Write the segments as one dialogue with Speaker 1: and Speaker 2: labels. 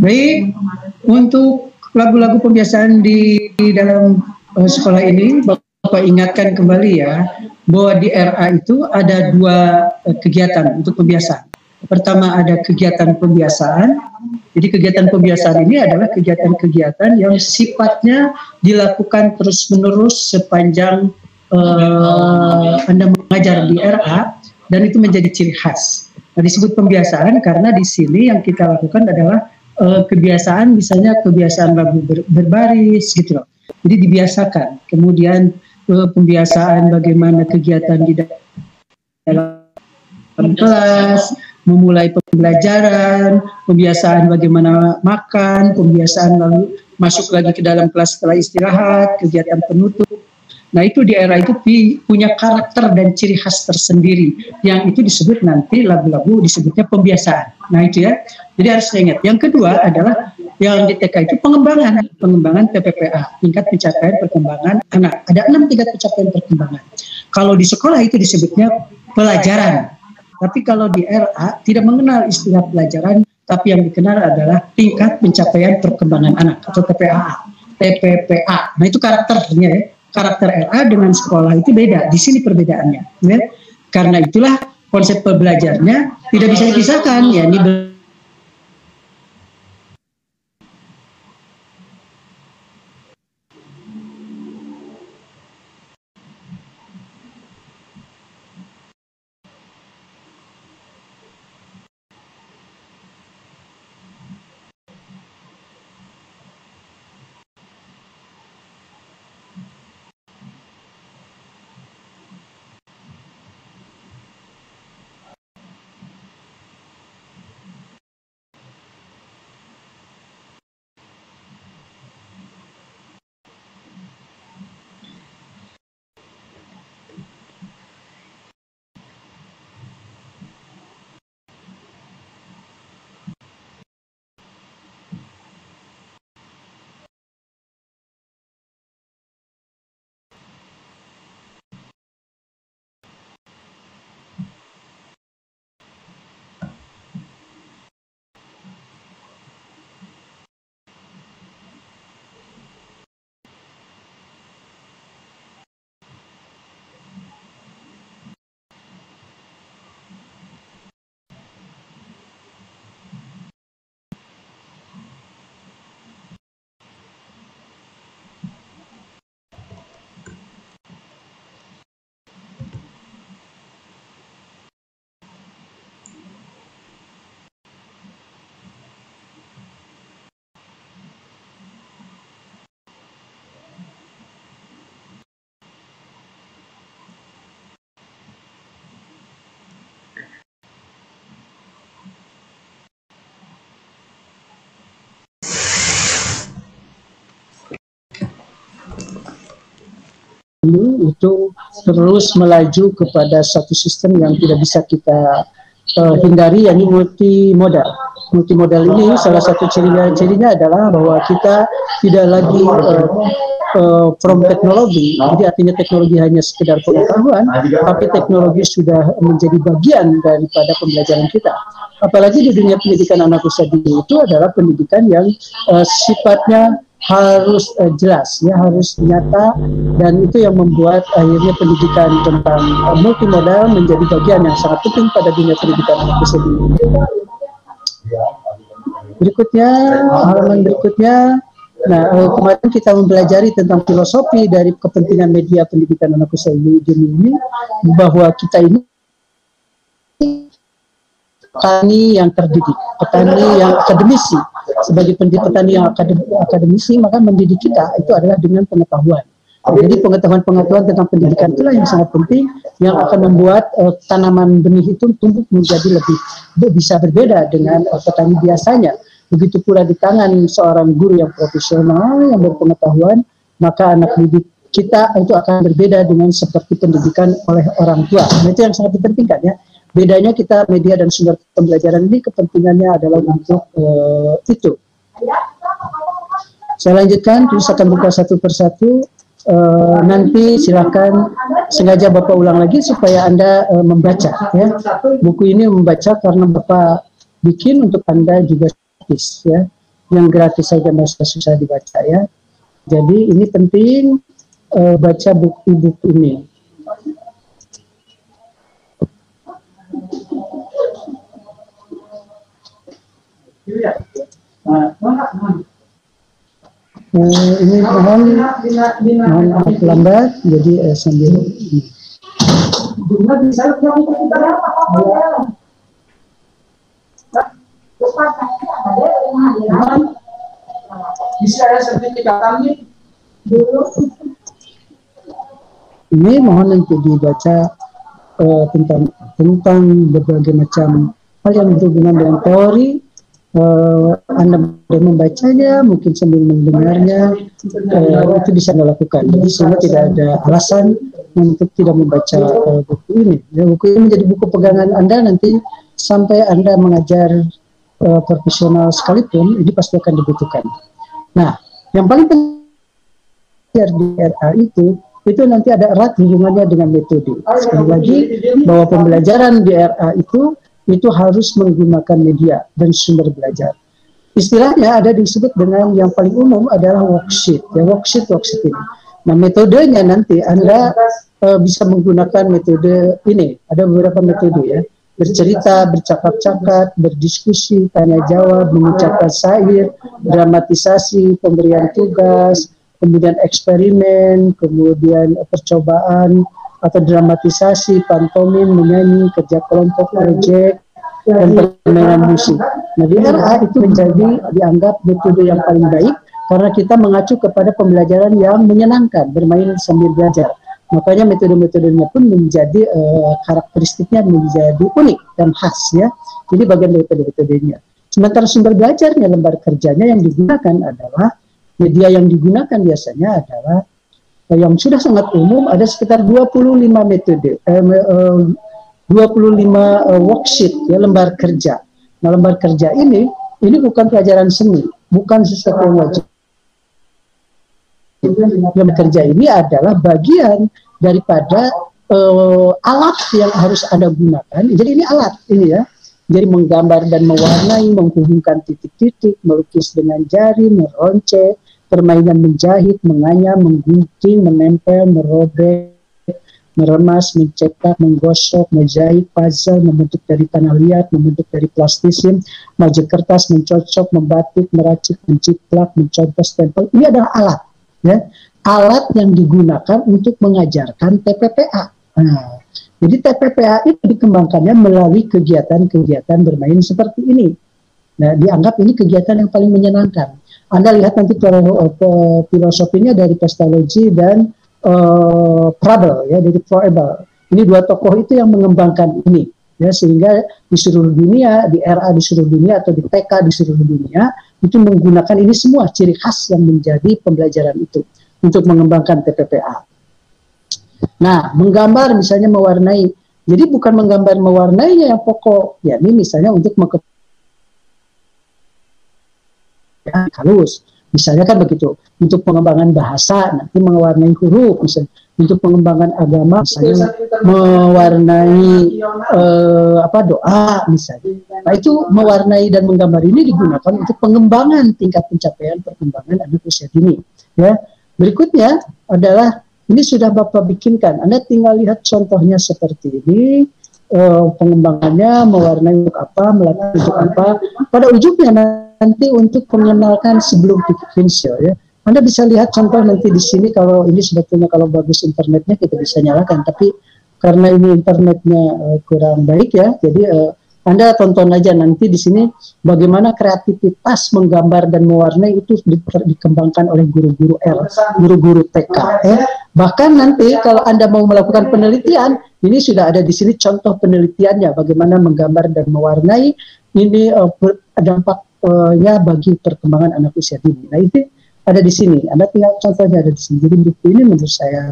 Speaker 1: Baik, untuk lagu-lagu pembiasaan di dalam sekolah ini, Bapak ingatkan kembali ya, bahwa di RA itu ada dua kegiatan untuk pembiasaan. Pertama ada kegiatan pembiasaan. Jadi kegiatan pembiasaan ini adalah kegiatan-kegiatan yang sifatnya dilakukan terus-menerus sepanjang Anda mengajar di RA, dan itu menjadi ciri khas. Nah, disebut pembiasaan karena di sini yang kita lakukan adalah kebiasaan, misalnya kebiasaan lagu berbaris gitu loh. Jadi dibiasakan. Kemudian pembiasaan bagaimana kegiatan di dalam kelas, memulai pembelajaran, pembiasaan bagaimana makan, pembiasaan lalu masuk lagi ke dalam kelas setelah istirahat, kegiatan penutup. Nah itu di era itu punya karakter dan ciri khas tersendiri, yang itu disebut nanti lagu-lagu disebutnya pembiasaan. Nah itu ya, jadi harus ingat. Yang kedua adalah yang di TK itu pengembangan PPPA, tingkat pencapaian perkembangan anak. Ada 6 tingkat pencapaian perkembangan. Kalau di sekolah itu disebutnya pelajaran, tapi kalau di RA tidak mengenal istilah pelajaran, tapi yang dikenal adalah tingkat pencapaian perkembangan anak atau TPPA. Nah itu karakternya ya. Karakter RA dengan sekolah itu beda. Di sini perbedaannya. Ya. Karena itulah konsep pembelajarnya tidak bisa dipisahkan. Ya, ini itu terus melaju kepada satu sistem yang tidak bisa kita hindari, yakni multimodal. Multimodal ini salah satu cirinya adalah bahwa kita tidak lagi from teknologi, jadi artinya teknologi hanya sekedar pengetahuan, tapi teknologi sudah menjadi bagian daripada pembelajaran kita. Apalagi di dunia pendidikan anak usia dini itu adalah pendidikan yang sifatnya harus jelas, ya, harus nyata, dan itu yang membuat akhirnya pendidikan tentang multimodal menjadi bagian yang sangat penting pada dunia pendidikan anak usia dini. Berikutnya, halaman berikutnya. Nah, kemarin kita mempelajari tentang filosofi dari kepentingan media pendidikan anak usia dini ini, bahwa kita ini petani yang terdidik, petani yang akademisi. Sebagai petani yang akademisi, maka mendidik kita itu adalah dengan pengetahuan. Jadi pengetahuan tentang pendidikan itulah yang sangat penting, yang akan membuat tanaman benih itu tumbuh menjadi lebih bisa berbeda dengan petani biasanya. Begitu pula di tangan seorang guru yang profesional, yang berpengetahuan, maka anak didik kita itu akan berbeda dengan seperti pendidikan oleh orang tua. Nah, itu yang sangat dipentingkan ya. Bedanya kita media dan sumber pembelajaran ini kepentingannya adalah untuk itu. Saya lanjutkan, terus akan buka satu persatu. Nanti silakan, sengaja Bapak ulang lagi supaya Anda membaca ya. Buku ini membaca karena Bapak bikin untuk Anda juga gratis ya. yang gratis saja masih susah dibaca ya. Jadi ini penting baca buku-buku ini. Ini mohon maaf lambat, jadi sambil ini mohon nanti dibaca tentang berbagai macam hal yang berhubungan dengan teori. Anda boleh membacanya, mungkin sambil mendengarnya, itu bisa dilakukan. Jadi sehingga tidak ada alasan untuk tidak membaca buku ini. Ya, buku ini menjadi buku pegangan Anda nanti sampai Anda mengajar profesional sekalipun, ini pasti akan dibutuhkan. Nah, yang paling penting di RA itu nanti ada erat hubungannya dengan metode. Sekali lagi, bahwa pembelajaran di RA itu harus menggunakan media dan sumber belajar. Istilahnya ada disebut dengan yang paling umum adalah worksheet, ya worksheet ini. Nah, metodenya nanti Anda bisa menggunakan metode ini. Ada beberapa metode ya. Bercerita, bercakap-cakap, berdiskusi, tanya jawab, mengucapkan syair, dramatisasi, pemberian tugas, kemudian eksperimen, kemudian percobaan atau dramatisasi, pantomim, menyanyi, kerja kelompok, proyek, dan permainan musik. Nah, di RA itu menjadi dianggap metode yang paling baik karena kita mengacu kepada pembelajaran yang menyenangkan, bermain sambil belajar. Makanya metode-metodenya pun menjadi karakteristiknya menjadi unik dan khas ya. Jadi bagian dari metode-metodenya. Sementara sumber belajarnya, lembar kerjanya yang digunakan adalah media yang digunakan biasanya adalah yang sudah sangat umum, ada sekitar 25 metode, 25 worksheet ya, lembar kerja. Nah, lembar kerja ini bukan pelajaran seni, bukan sesuatu yang wajib. Lembar kerja ini adalah bagian daripada alat yang harus Anda gunakan. Jadi ini alat ini ya. Jadi menggambar dan mewarnai, menghubungkan titik-titik, melukis dengan jari, meronce, permainan menjahit, menganyam, menggunting, menempel, merobek, meremas, mencetak, menggosok, menjahit, puzzle, membentuk dari tanah liat, membentuk dari plastisin, majik kertas, mencocok, membatik, meracik, menciplak, mencontoh, stempel. Ini adalah alat, ya, alat yang digunakan untuk mengajarkan TPPA. Nah, jadi TPPA itu dikembangkannya melalui kegiatan-kegiatan bermain seperti ini. Nah, dianggap ini kegiatan yang paling menyenangkan. Anda lihat nanti filosofinya dari Pestalozzi dan Prebble ya, dari Prebble. Ini dua tokoh itu yang mengembangkan ini ya, sehingga di seluruh dunia, di RA di seluruh dunia atau di TK di seluruh dunia itu menggunakan ini semua ciri khas yang menjadi pembelajaran itu untuk mengembangkan TPPA. Nah, menggambar misalnya mewarnai. Jadi bukan menggambar mewarnainya yang pokok, ya ini misalnya untuk halus, misalnya kan begitu. Untuk pengembangan bahasa nanti mewarnai huruf, misalnya untuk pengembangan agama misalnya mewarnai doa misalnya. Nah, itu mewarnai dan menggambar ini digunakan untuk pengembangan tingkat pencapaian perkembangan anak usia dini. Ya, berikutnya adalah ini sudah Bapak bikinkan. Anda tinggal lihat contohnya seperti ini. Pengembangannya mewarnai untuk apa, melakukan untuk apa. Pada ujungnya nanti untuk mengenalkan sebelum bikin show ya. Anda bisa lihat contoh nanti di sini. Kalau ini sebetulnya kalau bagus internetnya kita bisa nyalakan, tapi karena ini internetnya kurang baik ya, jadi Anda tonton aja nanti di sini bagaimana kreativitas menggambar dan mewarnai itu dikembangkan oleh guru-guru guru-guru TK. Bahkan nanti kalau Anda mau melakukan penelitian, ini sudah ada di sini contoh penelitiannya bagaimana menggambar dan mewarnai ini dampaknya bagi perkembangan anak usia dini. Nah, itu ada di sini. Anda tinggal contohnya ada di sini. Jadi buku ini menurut saya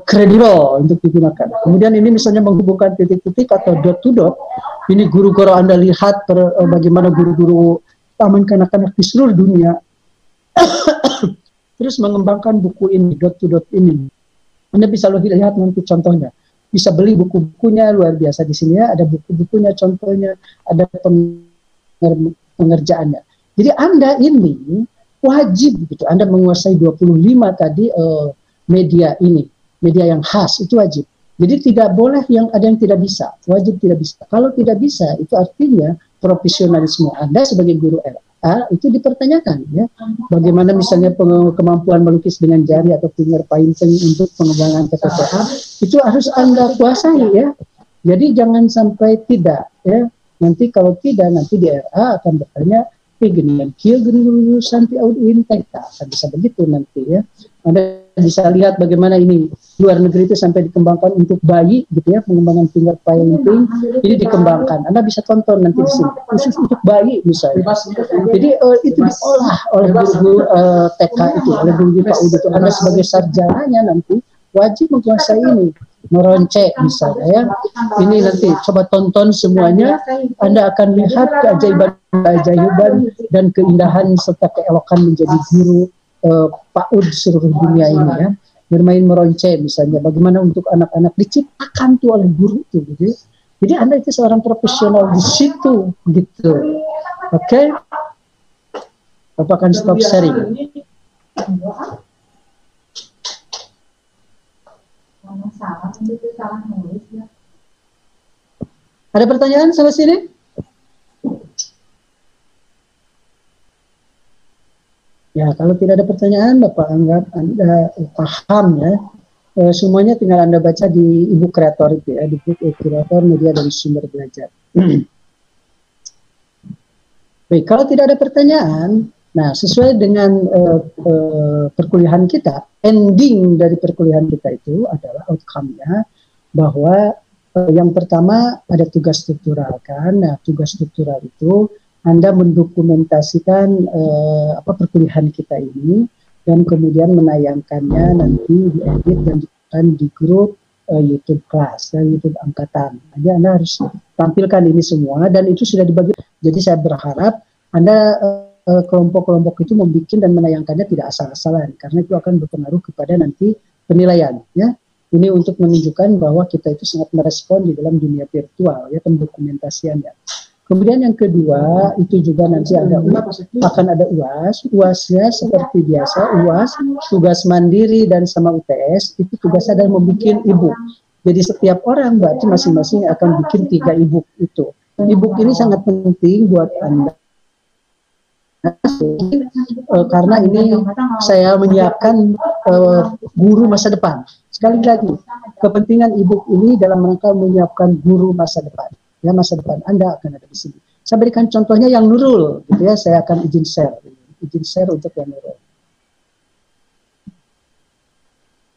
Speaker 1: kredibel untuk digunakan. Kemudian ini misalnya menghubungkan titik-titik atau dot to dot. Ini guru kalau Anda lihat bagaimana guru-guru taman kanak-kanak di seluruh dunia terus mengembangkan buku ini, dot to dot ini. Anda bisa lihat nanti contohnya. Bisa beli buku-bukunya, luar biasa di sini ya. Ada buku-bukunya, contohnya, ada pengerjaannya. Jadi Anda ini wajib gitu, Anda menguasai 25 tadi media ini, media yang khas itu wajib. Jadi tidak boleh yang ada yang tidak bisa, wajib tidak bisa. Kalau tidak bisa itu artinya profesionalisme Anda sebagai guru RA itu dipertanyakan ya. Bagaimana misalnya kemampuan melukis dengan jari atau finger painting untuk pengembangan TPPA itu harus Anda kuasai ya. Jadi jangan sampai tidak ya. Nanti kalau tidak nanti di RA akan bertanya gini kan, kia guru sampai audin akan bisa begitu nanti ya. Anda bisa lihat bagaimana ini luar negeri itu sampai dikembangkan untuk bayi gitu ya, pengembangan finger painting ini dikembangkan. Anda bisa tonton nanti di sini khusus untuk bayi misalnya. Jadi itu diolah oleh guru TK itu, oleh guru PAUD itu. Anda sebagai sarjananya nanti wajib menguasai ini, meroncek misalnya ya. Ini nanti coba tonton semuanya, Anda akan lihat keajaiban dan keindahan serta keelokan menjadi guru PAUD seluruh dunia ini ya. Bermain meroncek misalnya, bagaimana untuk anak-anak diciptakan tuh oleh guru itu gitu. Jadi Anda itu seorang profesional di situ gitu. Oke? Bapak akan stop sharing. Ada pertanyaan sampai sini? Ya, kalau tidak ada pertanyaan, Bapak anggap Anda paham ya. Semuanya tinggal Anda baca di e-book kreator itu ya, di buku kreator media dan sumber belajar. Baik, kalau tidak ada pertanyaan, nah sesuai dengan perkuliahan kita, ending dari perkuliahan kita itu adalah outcome-nya bahwa yang pertama ada tugas struktural kan. Nah, tugas struktural itu Anda mendokumentasikan perkuliahan kita ini dan kemudian menayangkannya nanti diedit dan dilakukan di grup YouTube kelas, YouTube angkatan. Jadi Anda harus tampilkan ini semua dan itu sudah dibagi. Jadi saya berharap Anda kelompok-kelompok itu membuat dan menayangkannya tidak asal-asalan karena itu akan berpengaruh kepada nanti penilaian. Ya, ini untuk menunjukkan bahwa kita itu sangat merespon di dalam dunia virtual ya pendokumentasiannya. Kemudian yang kedua itu juga nanti akan ada UAS. UASnya seperti biasa UAS tugas mandiri dan sama UTS itu tugasnya adalah membuat e-book. Jadi setiap orang berarti masing-masing akan bikin 3 e-book itu. E-book ini sangat penting buat Anda. Karena ini saya menyiapkan guru masa depan. Sekali lagi, kepentingan e-book ini dalam rangka menyiapkan guru masa depan. Ya, masa depan Anda akan ada di sini. Saya berikan contohnya yang Nurul, gitu ya. Saya akan izin share untuk yang Nurul.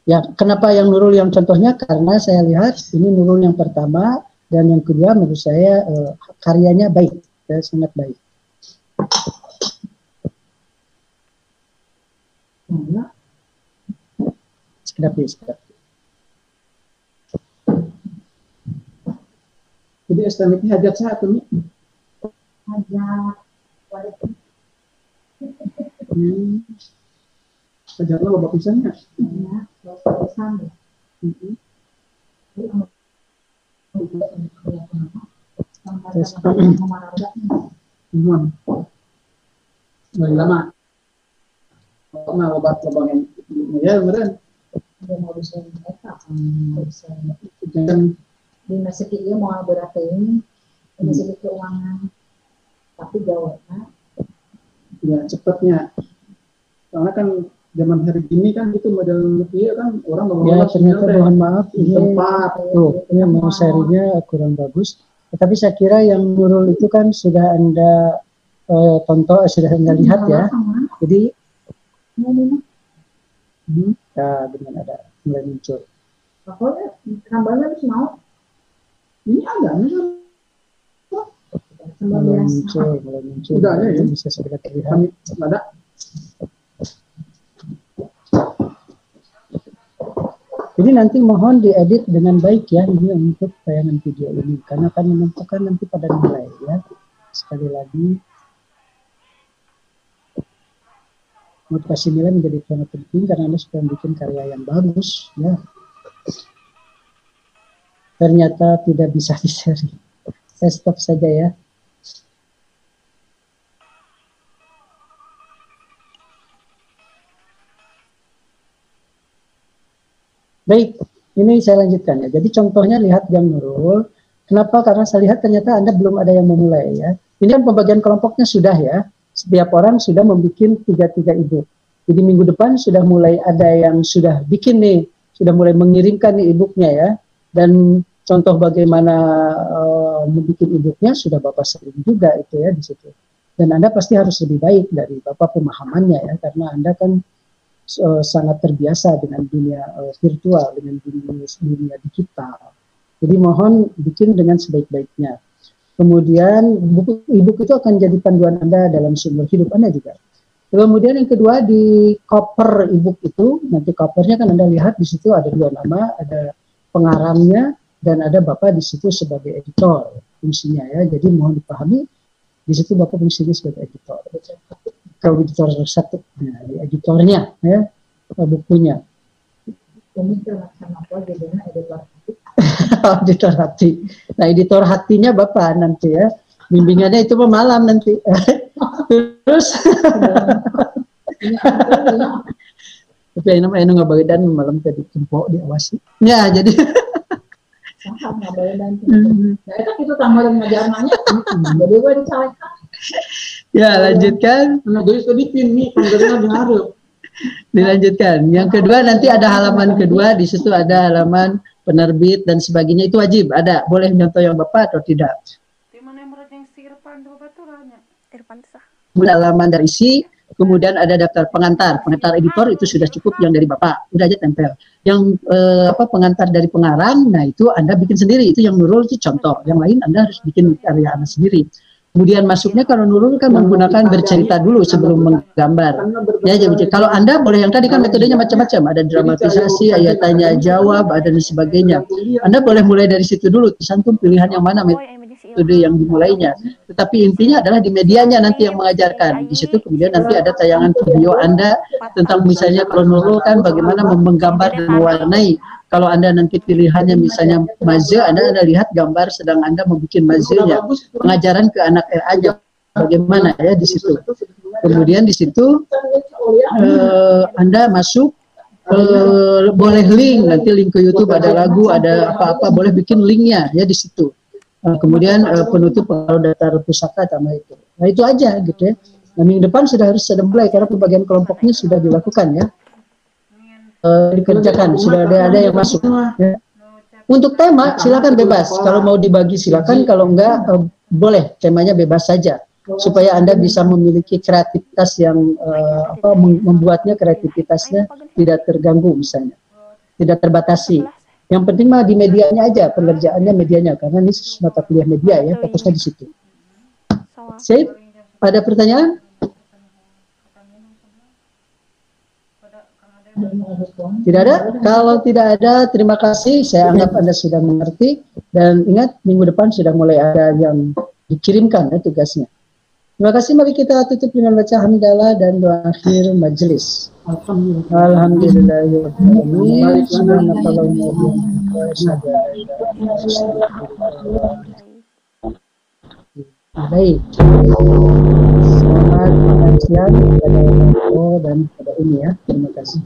Speaker 1: Ya, kenapa yang Nurul yang contohnya? Karena saya lihat ini Nurul yang pertama dan yang kedua menurut saya karyanya baik, ya, sangat baik. Sekedap. Jadi STMIC-nya hajat satu nih. Hajat. Hajat lo bapak pisannya. Iya, bapak pisan. Lama. Nah, obat lubangin. Ya, beneran. Udah mau bisa mereka. Jangan di masjid ini mau berapa ini masjid keuangan tapi jawabnya ya cepatnya karena kan zaman hari ini kan itu model lebih kan orang ngomong ya ternyata mohon maaf ini tempat tuh ini mau serinya kurang bagus tetapi saya kira yang Nurul itu kan sudah Anda tonton sudah Anda lihat ya jadi ya dengan ada mulai muncul pokoknya tambahnya harus mau ini ada mulai muncul. Udah ada ya? Bisa segera terlihat. Ada. Jadi nanti mohon diedit dengan baik ya ini untuk tayangan video ini karena akan menentukan nanti pada nilai ya. Sekali lagi motivasi nilai menjadi sangat penting karena Anda sudah bikin karya yang bagus ya. Ternyata tidak bisa di-share. Saya stop saja ya. Baik, ini saya lanjutkan ya. Jadi contohnya lihat yang Nurul. Kenapa? Karena saya lihat ternyata Anda belum ada yang memulai ya. Ini kan pembagian kelompoknya sudah ya. Setiap orang sudah membuat 3 ebook. Jadi minggu depan sudah mulai ada yang sudah bikin nih, sudah mulai mengirimkan nih ebooknya ya. Dan contoh bagaimana membuat ebooknya sudah Bapak sering juga itu ya di situ. Dan Anda pasti harus lebih baik dari Bapak pemahamannya ya, karena Anda kan sangat terbiasa dengan dunia virtual, dengan dunia digital. Jadi mohon bikin dengan sebaik-baiknya. Kemudian ebook itu akan jadi panduan Anda dalam seumur hidup Anda juga. Kemudian yang kedua di cover ebook itu, nanti covernya kan Anda lihat di situ ada 2 nama, ada pengarangnya dan ada Bapak di situ sebagai editor fungsinya ya. Jadi mohon dipahami di situ Bapak fungsinya sebagai editor. Kalau editor satu, nah, editornya ya bukunya. Editor hati. Nah, editor hatinya Bapak nanti ya. Bimbingannya itu malam nanti. Terus tapi ini namanya nggak bagian malam tadi tempok diawasi. Ya, jadi
Speaker 2: itu tambah ngajarnya. Jadi gue disalahkan.
Speaker 1: Ya, lanjutkan.
Speaker 2: Nah, jadi sedikit nih, diharap.
Speaker 1: Dilanjutkan. Yang kedua nanti ada halaman kedua, di situ ada halaman penerbit dan sebagainya, itu wajib ada. Boleh contoh yang Bapak atau tidak?
Speaker 3: Di mana yang berat yang si Irfan tuh Bapak tuh banyak. Irfan sah.
Speaker 1: Halaman dari isi, kemudian ada daftar pengantar editor itu sudah cukup yang dari Bapak, udah aja tempel. Yang pengantar dari pengarang, nah itu Anda bikin sendiri, itu yang Nurul itu contoh. Yang lain Anda harus bikin karya Anda sendiri. Kemudian masuknya kalau Nurul kan menggunakan bercerita dulu sebelum menggambar. Ya, jadi kalau Anda boleh yang tadi kan metodenya macam-macam, ada dramatisasi, ayat tanya jawab, ada dan sebagainya. Anda boleh mulai dari situ dulu, tergantung pilihan yang mana metode yang dimulainya. Tetapi intinya adalah di medianya nanti yang mengajarkan. Di situ kemudian nanti ada tayangan video Anda tentang misalnya kalau Nurul kan bagaimana menggambar dan mewarnai. Kalau Anda nanti pilihannya misalnya maze, Anda lihat gambar sedang Anda membuat mazenya. Pengajaran ke anak aja bagaimana ya di situ. Kemudian di situ Anda masuk boleh link, nanti link ke YouTube, ada lagu, ada apa-apa, boleh bikin linknya ya di situ. Kemudian penutup kalau daftar pusaka sama itu. Nah itu aja gitu ya. Nah, minggu depan sudah mulai karena pembagian kelompoknya sudah dilakukan ya. Dikerjakan, sudah ada yang masuk ya. Untuk tema silakan bebas, kalau mau dibagi silakan, kalau enggak boleh, temanya bebas saja supaya Anda bisa memiliki kreativitas yang membuatnya kreativitasnya tidak terganggu misalnya, tidak terbatasi. Yang penting mah di medianya aja, pengerjaannya medianya, karena ini mata kuliah media ya, fokusnya di situ. Sip, ada pertanyaan? Tidak ada? Kalau tidak ada, terima kasih. Saya anggap Anda sudah mengerti. Dan ingat, minggu depan sudah mulai ada yang dikirimkan ya tugasnya. Terima kasih. Mari kita tutup dengan baca hamdalah dan doa akhir majelis. Alhamdulillah. Baik. Selamat siang kepada dan kepada ini ya. Terima kasih.